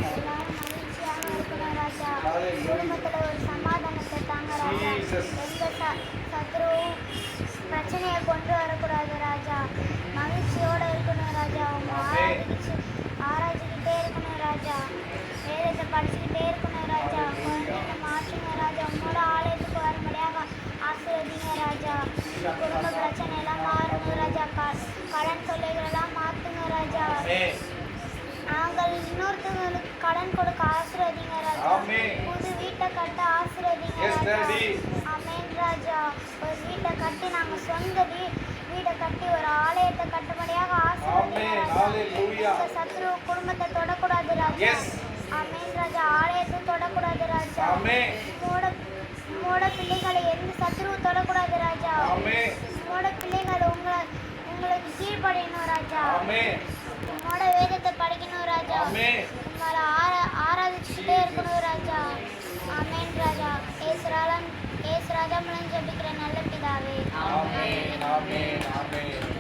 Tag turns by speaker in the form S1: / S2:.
S1: எல்லாரும் மகிழ்ச்சியாக இருக்கணும் ராஜா. குடும்பத்துல ஒரு சமாதானத்தை தாங்க ராஜா. எந்த சத்ருவும் பிரச்சனையை கொண்டு வரக்கூடாது ராஜா. மகிழ்ச்சியோட இருக்கணும் ராஜா. அவங்க ஆராய்ச்சிக்கிட்டே இருக்கணும் ராஜா. வேதத்தை படிச்சுக்கிட்டே இருக்கணும் ராஜா. குழந்தைங்க மாற்றுங்க ராஜா. உன்னோட ஆலயத்துக்கு வரும்படியாக ஆசீர்வதிங்க ராஜா. குடும்ப பிரச்சனை எல்லாம் மாறணும் ராஜா. கடன் தொல்லைகளெல்லாம் மாற்றுங்க ராஜா. நாங்கள் இன்னொருத்தவங்களுக்கு கடன் கொடுக்க ஆசீர்வதிங்க ராஜா. புது வீட்டை கட்ட ஆசீர்வதிங்க ராஜா. ஆமென் ராஜா. ஒரு வீட்டை கட்டி நாங்கள் சொந்த வீடை கட்டி ஒரு ஆலயத்தை கட்டும்படியாக ஆசீர்வதிங்க ராஜா. சத்ரு குடும்பத்தை தொடக்கூடாது ராஜா. ஆமென் ராஜா. ஆலயத்தை தொடக்கூடாது ராஜா. உங்களோட பிள்ளைகளை எந்த சத்ருவும் தொடக்கூடாது ராஜா. உங்களோட பிள்ளைகளை உங்களுக்கு கீழ்ப்படியணும் ராஜா. உன்னோட வேதத்தை படிக்கணும் ராஜா. உங்களை ஆராதிச்சுட்டே இருக்கணும் ராஜா. ஆமென் ராஜா. ஏசு ராஜா மூலம் ஜெபிக்கிற நல்ல பிதாவே.
S2: ஆமென். ஆமென். ஆமென்.